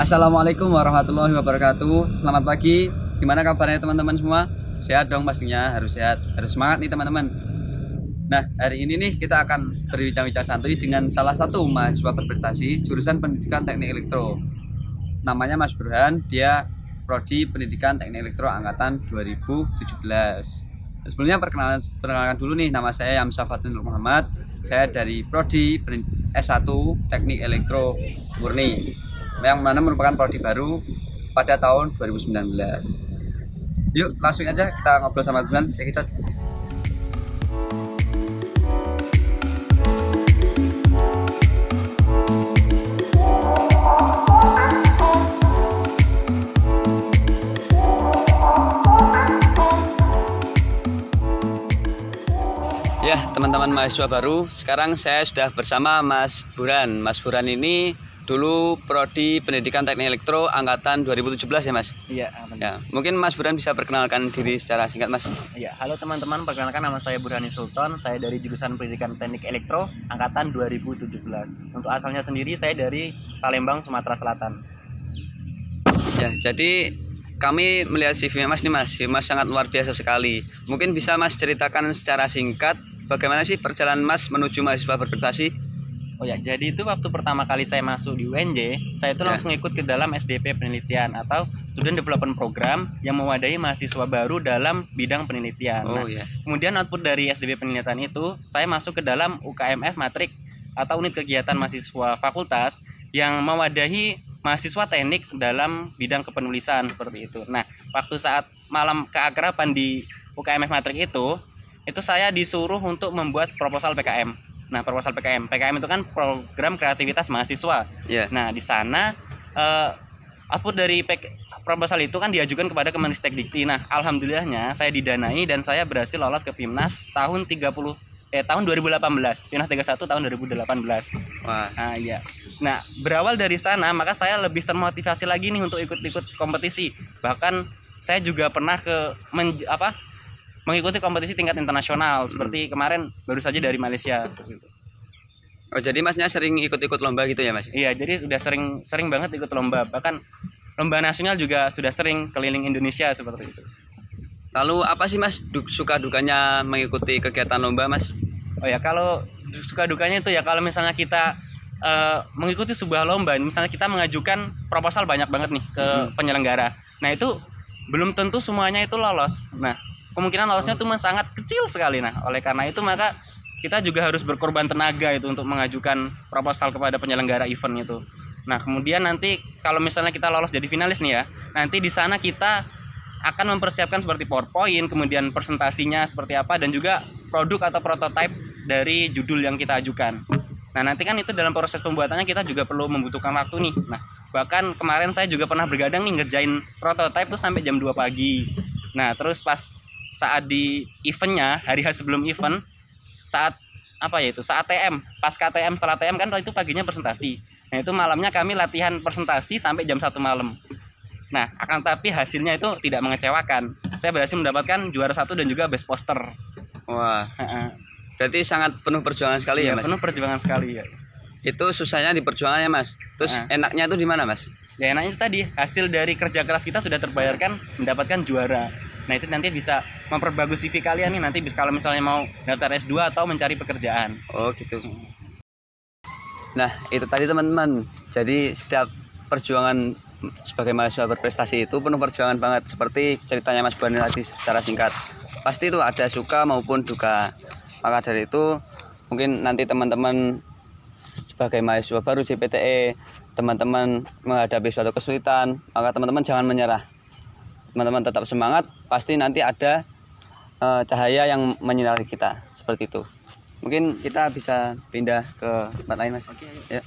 Assalamualaikum warahmatullahi wabarakatuh. Selamat pagi. Gimana kabarnya teman-teman semua? Sehat dong pastinya, harus sehat, harus semangat nih teman-teman. Nah, hari ini nih kita akan berbincang-bincang santuy dengan salah satu mahasiswa berprestasi jurusan Pendidikan Teknik Elektro. Namanya Mas Burhan, dia prodi Pendidikan Teknik Elektro angkatan 2017. Sebelumnya perkenalkan dulu nih, nama saya Yamsa Fatinur Muhammad. Saya dari prodi S1 Teknik Elektro Murni, yang mana merupakan prodi baru pada tahun 2019. Yuk langsung aja kita ngobrol sama teman kita. Ya teman-teman mahasiswa baru, sekarang saya sudah bersama Mas Burhan. Mas Burhan ini dulu prodi Pendidikan Teknik Elektro angkatan 2017 ya Mas? Iya, Ya, mungkin Mas Burhan bisa perkenalkan diri secara singkat Mas. Iya, halo teman-teman, perkenalkan nama saya Burhani Sultan. Saya dari jurusan Pendidikan Teknik Elektro angkatan 2017. Untuk asalnya sendiri saya dari Palembang, Sumatera Selatan. Ya, jadi kami melihat CV Mas nih Mas, CV Mas sangat luar biasa sekali. Mungkin bisa Mas ceritakan secara singkat bagaimana sih perjalanan Mas menuju mahasiswa berprestasi? Oh ya, jadi itu waktu pertama kali saya masuk di UNJ, saya itu langsung ikut ke dalam SDP penelitian atau Student Development Program yang mewadahi mahasiswa baru dalam bidang penelitian. Kemudian output dari SDP penelitian itu, saya masuk ke dalam UKMF Matrik atau unit kegiatan mahasiswa fakultas yang mewadahi mahasiswa teknik dalam bidang kepenulisan seperti itu. Nah, waktu saat malam keakraban di UKMF Matrik itu saya disuruh untuk membuat proposal PKM. Nah, proposal PKM itu kan program kreativitas mahasiswa. Nah, di sana output dari proposal itu kan diajukan kepada Kemenristekdikti. Nah, alhamdulillahnya saya didanai dan saya berhasil lolos ke PIMNAS tahun 2018. PIMNAS 31 tahun 2018. Wah. Nah, iya. Nah, berawal dari sana maka saya lebih termotivasi lagi nih untuk ikut-ikut kompetisi. Bahkan saya juga pernah mengikuti kompetisi tingkat internasional seperti kemarin baru saja dari Malaysia seperti itu. Oh, jadi Masnya sering ikut-ikut lomba gitu ya Mas? Iya, jadi sudah sering banget ikut lomba, bahkan lomba nasional juga sudah sering keliling Indonesia seperti itu. Lalu apa sih Mas suka dukanya mengikuti kegiatan lomba Mas? Oh ya, kalau suka dukanya itu ya kalau misalnya kita mengikuti sebuah lomba, misalnya kita mengajukan proposal banyak banget nih ke penyelenggara. Nah, itu belum tentu semuanya itu lolos. Nah, kemungkinan lolosnya itu sangat kecil sekali. Nah, oleh karena itu maka kita juga harus berkorban tenaga itu untuk mengajukan proposal kepada penyelenggara event itu. Nah, kemudian nanti kalau misalnya kita lolos jadi finalis nih ya, nanti di sana kita akan mempersiapkan seperti PowerPoint, kemudian presentasinya seperti apa, dan juga produk atau prototipe dari judul yang kita ajukan. Nah, nanti kan itu dalam proses pembuatannya kita juga perlu membutuhkan waktu nih. Nah, bahkan kemarin saya juga pernah bergadang nih ngerjain prototipe tuh sampai jam 2 pagi. Nah, terus pas saat di eventnya, hari sebelum event, saat TM, pas KTM, setelah TM kan itu paginya presentasi. Nah, itu malamnya kami latihan presentasi sampai jam 1 malam. Nah, akan tapi hasilnya itu tidak mengecewakan. Saya berhasil mendapatkan juara 1 dan juga best poster. Wah. Berarti sangat penuh perjuangan sekali ya Mas? Penuh perjuangan sekali ya. Itu susahnya di perjuangannya Mas. Terus enaknya itu di mana Mas? Ya, enaknya itu tadi hasil dari kerja keras kita sudah terbayarkan mendapatkan juara. Nah, itu nanti bisa memperbagus CV kalian nih, nanti kalau misalnya mau daftar S2 atau mencari pekerjaan. Oh gitu. Nah, itu tadi teman-teman. Jadi setiap perjuangan sebagai mahasiswa berprestasi itu penuh perjuangan banget. Seperti ceritanya Mas Burhan tadi secara singkat. Pasti itu ada suka maupun duka. Maka dari itu mungkin nanti teman-teman sebagai mahasiswa baru JPTE, teman-teman menghadapi suatu kesulitan, maka teman-teman jangan menyerah. Teman-teman tetap semangat, pasti nanti ada cahaya yang menyinari kita, seperti itu. Mungkin kita bisa pindah ke tempat lain Mas. Oke. Ya.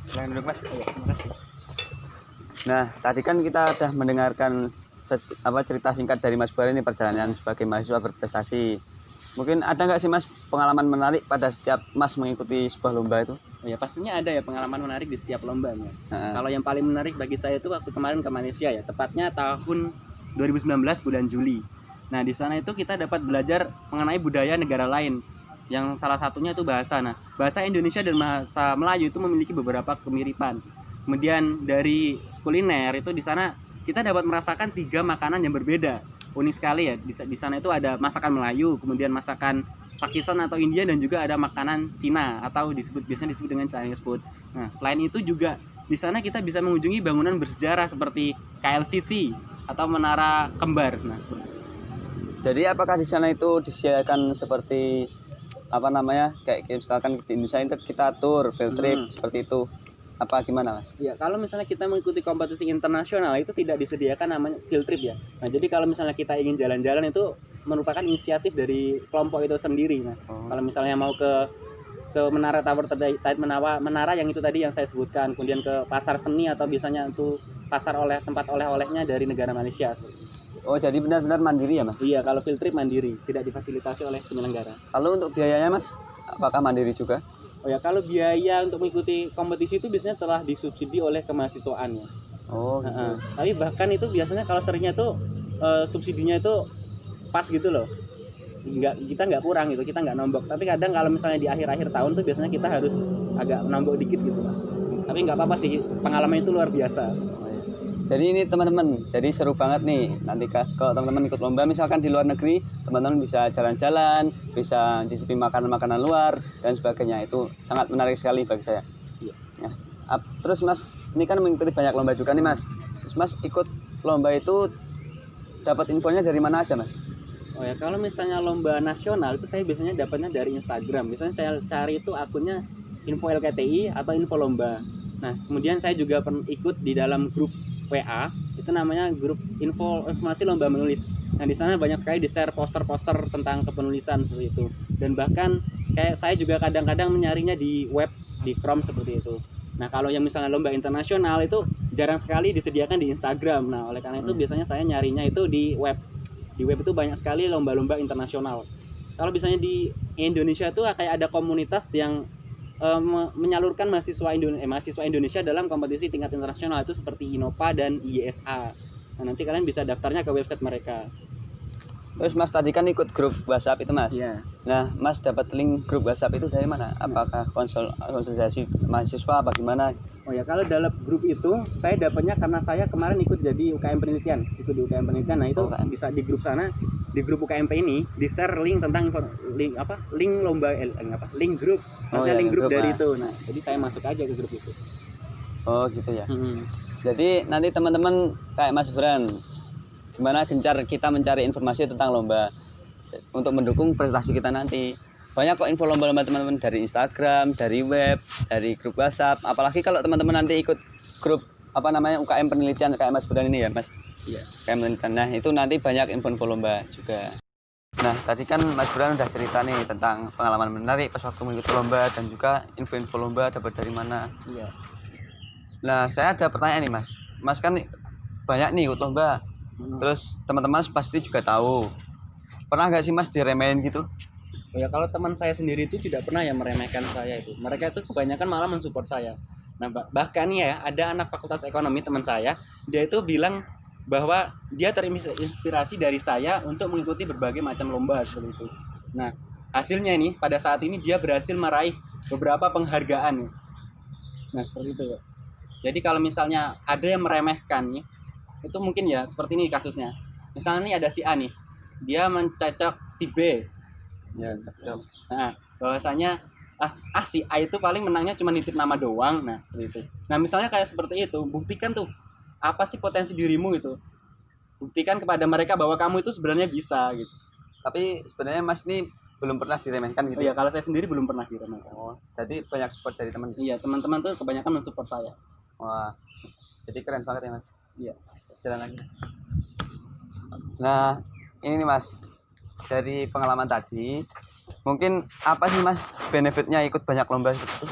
Selain duduk Mas. Terima kasih. Nah, tadi kan kita sudah mendengarkan cerita singkat dari Mas Burhan ini, perjalanan sebagai mahasiswa berprestasi. Mungkin ada nggak sih Mas pengalaman menarik pada setiap Mas mengikuti sebuah lomba itu? Oh ya, pastinya ada ya pengalaman menarik di setiap lomba. Kalau yang paling menarik bagi saya itu waktu kemarin ke Malaysia ya, tepatnya tahun 2019 bulan Juli. Nah, di sana itu kita dapat belajar mengenai budaya negara lain. Yang salah satunya itu bahasa. Nah, bahasa Indonesia dan bahasa Melayu itu memiliki beberapa kemiripan. Kemudian dari kuliner itu di sana kita dapat merasakan 3 makanan yang berbeda. Unik sekali ya. Di sana itu ada masakan Melayu, kemudian masakan Pakistan atau India, dan juga ada makanan Cina atau biasanya disebut dengan Chinese food. Nah, selain itu juga di sana kita bisa mengunjungi bangunan bersejarah seperti KLCC atau Menara Kembar. Nah, seperti itu. Jadi apakah di sana itu disediakan seperti apa namanya, kayak misalkan di Indonesia itu kita tur field trip seperti itu, apa gimana Mas? Ya, kalau misalnya kita mengikuti kompetisi internasional itu tidak disediakan namanya field trip ya. Nah, jadi kalau misalnya kita ingin jalan-jalan itu merupakan inisiatif dari kelompok itu sendiri. Nah, kalau misalnya mau ke menara tower menara yang itu tadi yang saya sebutkan, kemudian ke pasar seni atau biasanya itu pasar tempat oleh-olehnya dari negara Malaysia. Oh, jadi benar-benar mandiri ya Mas? Iya, kalau field trip mandiri, tidak difasilitasi oleh penyelenggara. Lalu untuk biayanya Mas, apakah mandiri juga? Oh ya, kalau biaya untuk mengikuti kompetisi itu biasanya telah disubsidi oleh kemahasiswaan ya. Oh gitu. Tapi bahkan itu biasanya kalau seringnya tuh subsidinya itu pas gitu loh. Kita nggak kurang gitu, kita nggak nombok. Tapi kadang kalau misalnya di akhir-akhir tahun tuh biasanya kita harus agak nombok dikit gitu lah. Tapi nggak apa-apa sih, pengalaman itu luar biasa. Jadi ini teman-teman, jadi seru banget nih. Nanti kalau teman-teman ikut lomba misalkan di luar negeri, teman-teman bisa jalan-jalan, bisa cicipi makanan-makanan luar dan sebagainya. Itu sangat menarik sekali bagi saya. Iya. Nah, terus Mas, ini kan mengikuti banyak lomba juga nih Mas. Terus Mas ikut lomba itu dapat infonya dari mana aja Mas? Oh ya, kalau misalnya lomba nasional itu saya biasanya dapatnya dari Instagram. Biasanya saya cari itu akunnya info LKTI atau info lomba. Nah, kemudian saya juga ikut di dalam grup WA, itu namanya grup informasi lomba menulis. Nah, di sana banyak sekali di-share poster-poster tentang kepenulisan seperti itu. Dan bahkan kayak saya juga kadang-kadang menyarinya di web, di Chrome seperti itu. Nah, kalau yang misalnya lomba internasional itu jarang sekali disediakan di Instagram. Nah, oleh karena itu biasanya saya nyarinya itu di web. Di web itu banyak sekali lomba-lomba internasional. Kalau misalnya di Indonesia tuh kayak ada komunitas yang menyalurkan mahasiswa Indonesia dalam kompetisi tingkat internasional, itu seperti Innova dan IESA. Nah, nanti kalian bisa daftarnya ke website mereka. Terus Mas tadi kan ikut grup WhatsApp itu Mas. Iya. Nah, Mas dapat link grup WhatsApp itu dari mana? Apakah konsultasi mahasiswa apa gimana? Oh ya, kalau dalam grup itu saya dapatnya karena saya kemarin ikut jadi UKM penelitian, Nah, itu bisa di grup sana, di grup UKMP ini di-share link tentang link lomba link grup. Maksudnya link grup dari itu. Nah, jadi saya masuk aja ke grup itu. Oh, gitu ya. Jadi nanti teman-teman kayak Mas Bran, gimana gencar kita mencari informasi tentang lomba untuk mendukung prestasi kita nanti. Banyak kok info lomba-lomba teman-teman dari Instagram, dari web, dari grup WhatsApp. Apalagi kalau teman-teman nanti ikut grup UKM penelitian kayak Mas Bran ini ya Mas. Iya. UKM penelitian. Nah, itu nanti banyak info-info lomba juga. Nah, tadi kan Mas Bran udah cerita nih tentang pengalaman menarik pas waktu mengikuti lomba dan juga info-info lomba dapat dari mana. Iya. Nah, saya ada pertanyaan nih Mas. Mas kan banyak nih ikut lomba. Terus teman-teman pasti juga tahu. Pernah nggak sih Mas diremehin gitu? Oh ya, kalau teman saya sendiri itu tidak pernah ya meremehkan saya itu. Mereka itu kebanyakan malah mensupport saya. Nah, bahkan ya ada anak fakultas ekonomi teman saya, dia itu bilang bahwa dia terinspirasi dari saya untuk mengikuti berbagai macam lomba seperti itu. Nah, hasilnya ini pada saat ini dia berhasil meraih beberapa penghargaan. Nah, seperti itu ya. Jadi kalau misalnya ada yang meremehkan nih, itu mungkin ya seperti ini kasusnya. Misalnya nih ada si A nih, dia mencocok si B. Ya, cocok. Nah, bahwasanya si A itu paling menangnya cuma nitip nama doang. Nah, seperti itu. Nah, misalnya kayak seperti itu, buktikan tuh apa sih potensi dirimu itu. Buktikan kepada mereka bahwa kamu itu sebenarnya bisa gitu. Tapi sebenarnya Mas ini belum pernah diremehkan gitu. Oh, iya, kalau saya sendiri belum pernah diremehkan. Oh, jadi banyak support dari teman. Iya, teman-teman tuh kebanyakan mensupport saya. Wah, jadi keren banget ya Mas. Iya. Jalan lagi. Nah, ini nih Mas, dari pengalaman tadi, mungkin apa sih Mas benefitnya ikut banyak lomba seperti itu?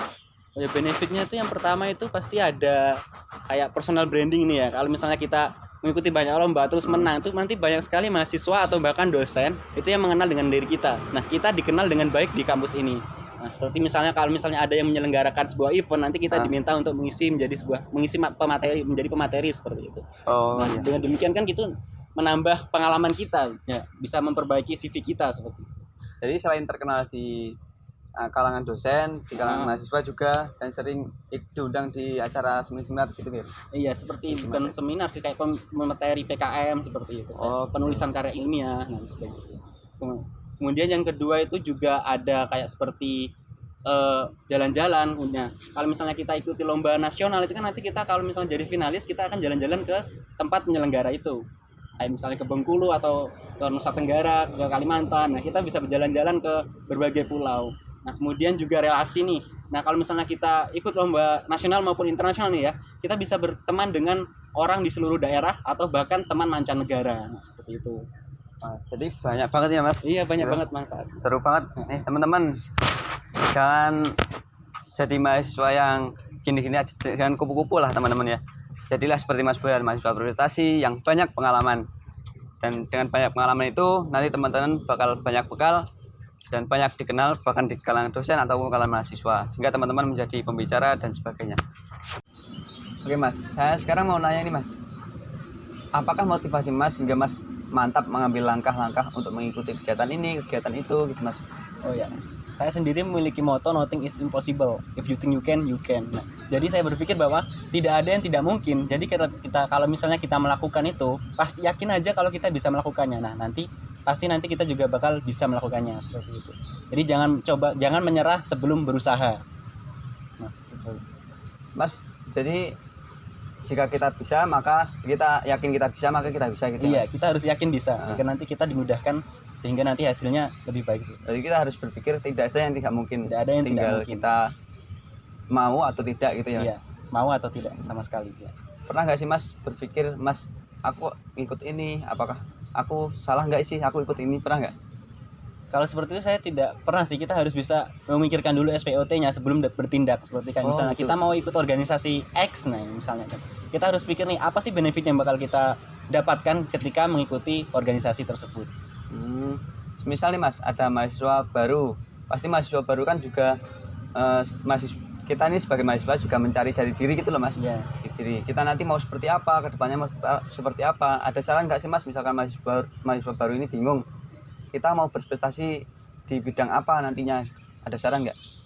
Oh ya, benefitnya itu yang pertama itu pasti ada kayak personal branding nih ya. Kalau misalnya kita mengikuti banyak lomba terus menang, itu nanti banyak sekali mahasiswa atau bahkan dosen itu yang mengenal dengan diri kita. Nah, kita dikenal dengan baik di kampus ini. Nah, seperti misalnya kalau misalnya ada yang menyelenggarakan sebuah event, nanti kita diminta untuk mengisi menjadi pemateri seperti itu. Oh, nah, dengan demikian kan itu menambah pengalaman kita, ya, bisa memperbaiki CV kita seperti itu. Jadi selain terkenal di kalangan dosen, di kalangan mahasiswa juga, dan sering diundang di acara seminar gitu ya. Iya, seperti bukan seminar sih, kayak materi PKM seperti itu. Penulisan karya ilmiah dan sebagainya. Kemudian yang kedua itu juga ada kayak seperti jalan-jalan punya. Kalau misalnya kita ikuti lomba nasional itu kan nanti kita kalau misalnya jadi finalis kita akan jalan-jalan ke tempat penyelenggara itu. Kayak misalnya ke Bengkulu atau ke Nusa Tenggara, ke Kalimantan. Nah, kita bisa berjalan-jalan ke berbagai pulau. Nah, kemudian juga relasi nih. Nah, kalau misalnya kita ikut lomba nasional maupun internasional nih ya, kita bisa berteman dengan orang di seluruh daerah atau bahkan teman mancanegara. Nah, seperti itu. Jadi banyak banget ya Mas. Iya, banyak banget manfaat. Seru banget. Nih teman-teman, jangan jadi mahasiswa yang gini-gini aja, jangan kupu-kupu lah teman-teman ya. Jadilah seperti Mas Burhan, mahasiswa berprestasi yang banyak pengalaman. Dan dengan banyak pengalaman itu nanti teman-teman bakal banyak bekal dan banyak dikenal bahkan di kalangan dosen ataupun kalangan mahasiswa, sehingga teman-teman menjadi pembicara dan sebagainya. Oke Mas, saya sekarang mau nanya nih Mas, apakah motivasi Mas hingga Mas mantap mengambil langkah-langkah untuk mengikuti kegiatan ini, kegiatan itu gitu Mas? Oh ya, saya sendiri memiliki moto nothing is impossible, if you think you can, you can. Nah, jadi saya berpikir bahwa tidak ada yang tidak mungkin. Jadi kita kalau misalnya kita melakukan itu, pasti yakin aja kalau kita bisa melakukannya. Nah, pasti nanti kita juga bakal bisa melakukannya seperti itu. Jadi jangan menyerah sebelum berusaha. Nah, itu. Mas, jadi jika kita bisa maka kita yakin kita bisa, maka kita bisa gitu. Iya, Mas? kita harus yakin bisa. Agar nanti kita dimudahkan sehingga nanti hasilnya lebih baik. Jadi kita harus berpikir tidak ada yang tidak mungkin. Tidak ada yang tinggal tidak mungkin. Kita mau atau tidak gitu ya Mas. Iya, mau atau tidak sama sekali ya. Pernah nggak sih Mas berpikir, Mas aku ikut ini, apakah aku salah nggak sih aku ikut ini, pernah nggak? Kalau seperti itu saya tidak pernah sih. Kita harus bisa memikirkan dulu SPOT-nya sebelum bertindak. Seperti kan misalnya gitu. kita mau ikut organisasi X, nah misalnya kan kita harus pikir nih apa sih benefit yang bakal kita dapatkan ketika mengikuti organisasi tersebut. Misalnya Mas ada mahasiswa baru, pasti mahasiswa baru kan juga kita ini sebagai mahasiswa juga mencari jati diri gitu loh Mas. Ya. Diri kita nanti mau seperti apa, kedepannya mau seperti apa. Ada saran nggak sih Mas, misalkan mahasiswa baru ini bingung, kita mau berprestasi di bidang apa nantinya, ada saran nggak?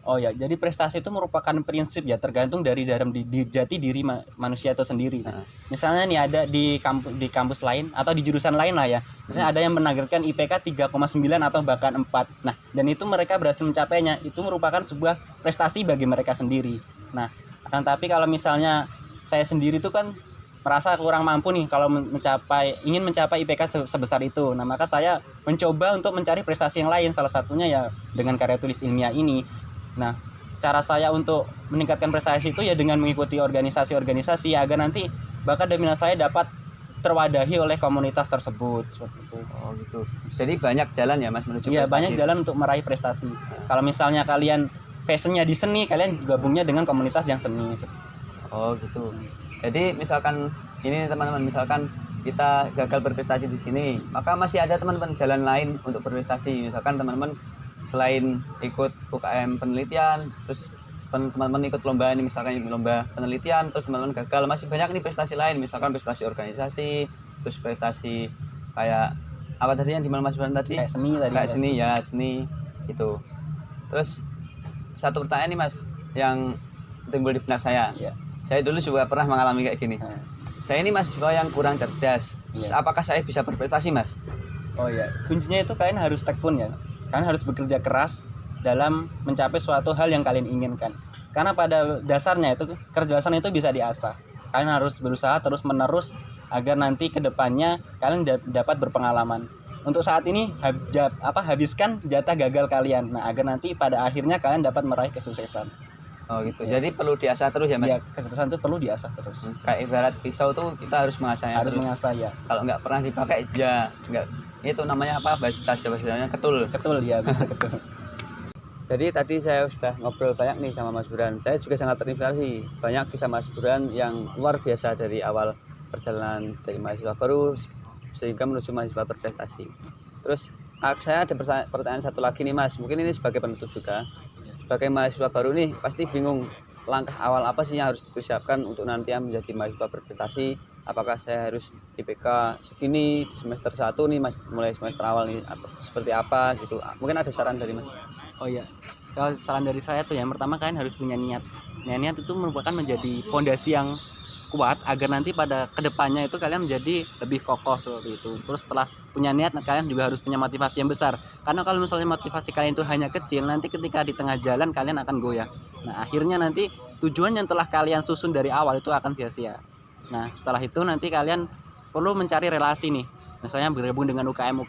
Oh ya, jadi prestasi itu merupakan prinsip ya, tergantung dari dalam jati diri manusia itu sendiri. Misalnya nih ada di kampus lain atau di jurusan lain lah ya. Misalnya ada yang menargetkan IPK 3,9 atau bahkan 4. Nah, dan itu mereka berhasil mencapainya, itu merupakan sebuah prestasi bagi mereka sendiri. Nah, akan tapi kalau misalnya saya sendiri itu kan merasa kurang mampu nih kalau ingin mencapai IPK sebesar itu. Nah, maka saya mencoba untuk mencari prestasi yang lain, salah satunya ya dengan karya tulis ilmiah ini. Nah, cara saya untuk meningkatkan prestasi itu ya dengan mengikuti organisasi-organisasi agar nanti bakat dan minat saya dapat terwadahi oleh komunitas tersebut seperti itu. Oh gitu. Jadi banyak jalan ya Mas menuju prestasi. Iya, banyak jalan untuk meraih prestasi. Kalau misalnya kalian passionnya di seni, kalian gabungnya dengan komunitas yang seni. Oh gitu. Jadi misalkan ini teman-teman, misalkan kita gagal berprestasi di sini, maka masih ada teman-teman jalan lain untuk berprestasi. Misalkan teman-teman selain ikut UKM penelitian, terus teman-teman ikut lomba ini, misalkan lomba penelitian, terus teman-teman gagal, masih banyak nih prestasi lain, misalkan prestasi organisasi, terus prestasi kayak apa tadi yang di Mas Burhan tadi? Kayak seni tadi. Kayak seni ya, seni gitu. Terus satu pertanyaan nih Mas yang timbul di benak saya. Iya. Saya dulu juga pernah mengalami kayak gini. Saya ini mahasiswa yang kurang cerdas. Terus apakah saya bisa berprestasi Mas? Oh iya, kuncinya itu kalian harus tekun ya. Kalian harus bekerja keras dalam mencapai suatu hal yang kalian inginkan. Karena pada dasarnya itu kecerdasan itu bisa diasah. Kalian harus berusaha terus menerus agar nanti ke depannya kalian dapat berpengalaman. Untuk saat ini habiskan jatah gagal kalian. Nah, agar nanti pada akhirnya kalian dapat meraih kesuksesan. Oh gitu. Ya. Jadi perlu diasah terus ya Mas? Iya, kecerdasan itu perlu diasah terus. Kayak ibarat pisau tuh kita harus mengasahnya Harus terus. mengasah ya. Kalau nggak pernah dipakai ya nggak. Itu namanya apa? Bahasanya ketul. Betul ya, betul. Jadi tadi saya sudah ngobrol banyak nih sama Mas Burhan. Saya juga sangat terinspirasi. Banyak kisah Mas Burhan yang luar biasa dari awal perjalanan dari mahasiswa baru sehingga menuju mahasiswa berprestasi. Terus saya ada pertanyaan satu lagi nih Mas. Mungkin ini sebagai penutup juga. Sebagai mahasiswa baru nih pasti bingung langkah awal apa sih yang harus dipersiapkan untuk nanti menjadi mahasiswa berprestasi? Apakah saya harus IPK segini di semester 1 nih Mas, mulai semester awal nih seperti apa gitu. Mungkin ada saran dari Mas. Oh iya, kalau saran dari saya tuh yang pertama kalian harus punya niat. Nah, niat itu merupakan menjadi pondasi yang kuat agar nanti pada kedepannya itu kalian menjadi lebih kokoh seperti itu. Terus setelah punya niat, kalian juga harus punya motivasi yang besar. Karena kalau misalnya motivasi kalian itu hanya kecil, nanti ketika di tengah jalan kalian akan goyah. Nah, akhirnya nanti tujuan yang telah kalian susun dari awal itu akan sia-sia. Nah, setelah itu nanti kalian perlu mencari relasi nih. Misalnya bergabung dengan UKM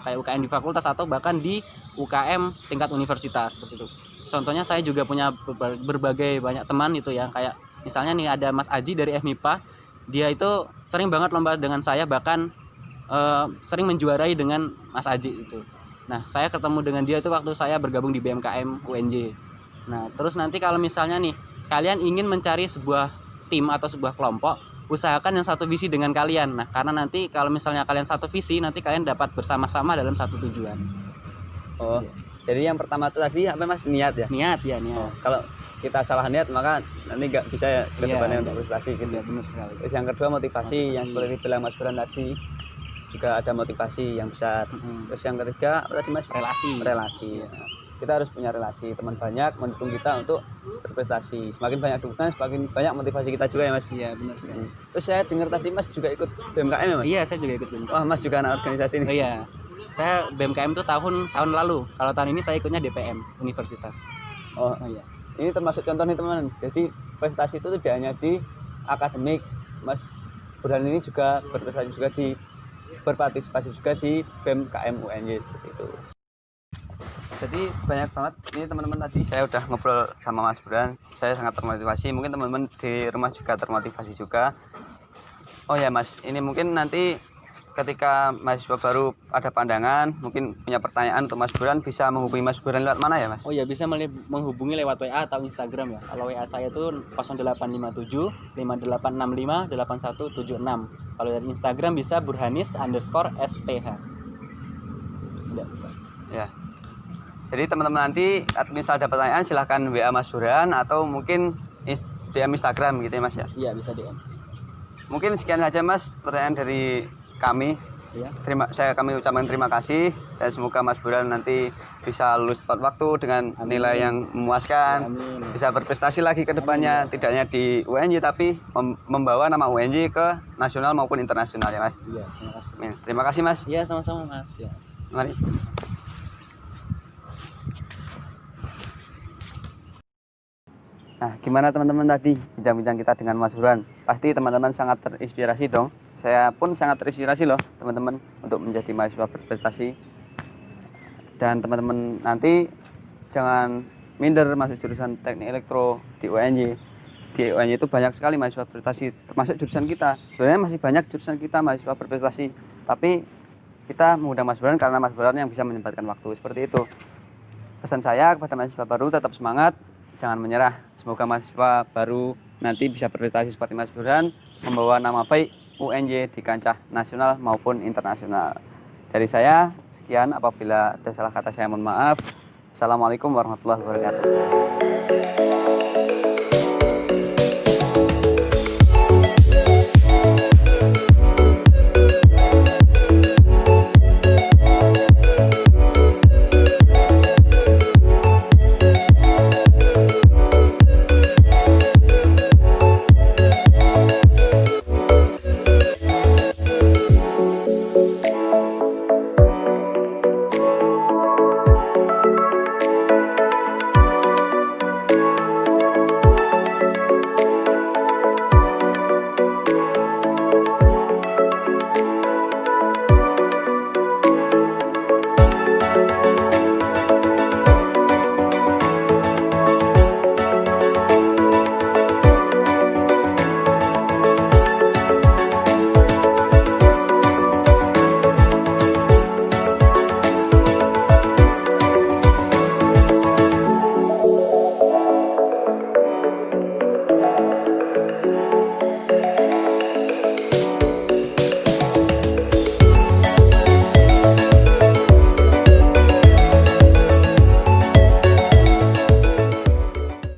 kayak UKM di fakultas atau bahkan di UKM tingkat universitas seperti itu. Contohnya saya juga punya berbagai banyak teman itu ya, kayak misalnya nih ada Mas Aji dari FMIPA, dia itu sering banget lomba dengan saya, bahkan sering menjuarai dengan Mas Aji itu. Nah, saya ketemu dengan dia itu waktu saya bergabung di BMKM UNJ. Nah, terus nanti kalau misalnya nih kalian ingin mencari sebuah tim atau sebuah kelompok, usahakan yang satu visi dengan kalian. Nah, karena nanti kalau misalnya kalian satu visi, nanti kalian dapat bersama-sama dalam satu tujuan. Oh, jadi yang pertama itu tadi apa Mas, niat ya? Niat ya, niat. Oh, kalau kita salah niat maka nanti nggak bisa ya ke depannya Iya, untuk prestasi gitu. Iya, benar sekali. Terus yang kedua motivasi yang seperti bilang Mas Buran tadi, juga ada motivasi yang besar. Terus yang ketiga apa tadi Mas? Relasi. Nah, kita harus punya relasi, teman banyak mendukung kita untuk berprestasi. Semakin banyak dukungan, semakin banyak motivasi kita juga ya Mas. Iya, benar sekali. Terus saya dengar tadi Mas juga ikut BMKM ya Mas? Iya, saya juga ikut BMKM. Wah, Mas juga anak organisasi Oh nih. iya, saya BMKM itu tahun lalu. Kalau tahun ini saya ikutnya DPM Universitas. Oh, Oh iya. ini termasuk contoh nih teman-teman. Jadi prestasi itu tidak hanya di akademik. Mas Burhan ini juga berprestasi juga berpartisipasi juga di BMKM UNJ seperti itu. Jadi banyak banget ini teman-teman, tadi saya udah ngobrol sama Mas Burhan, saya sangat termotivasi. Mungkin teman-teman di rumah juga termotivasi juga. Oh ya Mas, ini mungkin nanti ketika mahasiswa baru ada pandangan, mungkin punya pertanyaan untuk Mas Burhan, bisa menghubungi Mas Burhan lewat mana ya Mas? Oh ya, bisa menghubungi lewat WA atau Instagram ya. Kalau WA saya itu 0857 5865 8176. Kalau dari Instagram bisa burhanis_sth. Tidak bisa. Ya. Jadi teman-teman nanti misal ada pertanyaan silahkan WA Mas Burhan atau mungkin DM Instagram gitu ya Mas ya. Iya, bisa DM. Mungkin sekian saja Mas pertanyaan dari kami. Iya. Kami ucapkan terima kasih dan semoga Mas Burhan nanti bisa lulus tepat waktu dengan nilai yang memuaskan. Amin. Bisa berprestasi lagi ke depannya, tidak hanya di UNJ tapi membawa nama UNJ ke nasional maupun internasional ya Mas. Iya, terima kasih. Amin. Terima kasih Mas. Iya, sama-sama Mas ya. Mari. Nah, gimana teman-teman tadi bincang-bincang kita dengan Mas Burhan? Pasti teman-teman sangat terinspirasi dong. Saya pun sangat terinspirasi loh teman-teman untuk menjadi mahasiswa berprestasi. Dan teman-teman nanti jangan minder masuk jurusan teknik elektro di UNJ. Di UNJ itu banyak sekali mahasiswa berprestasi, termasuk jurusan kita. Sebenarnya masih banyak jurusan kita mahasiswa berprestasi, tapi kita mengundang Mas Burhan karena Mas Burhan yang bisa menyempatkan waktu seperti itu. Pesan saya kepada mahasiswa baru, tetap semangat, jangan menyerah. Semoga mahasiswa baru nanti bisa berprestasi seperti Mas Burhan, membawa nama baik UNJ di kancah nasional maupun internasional. Dari saya, sekian. Apabila ada salah kata saya mohon maaf. Assalamualaikum warahmatullahi wabarakatuh.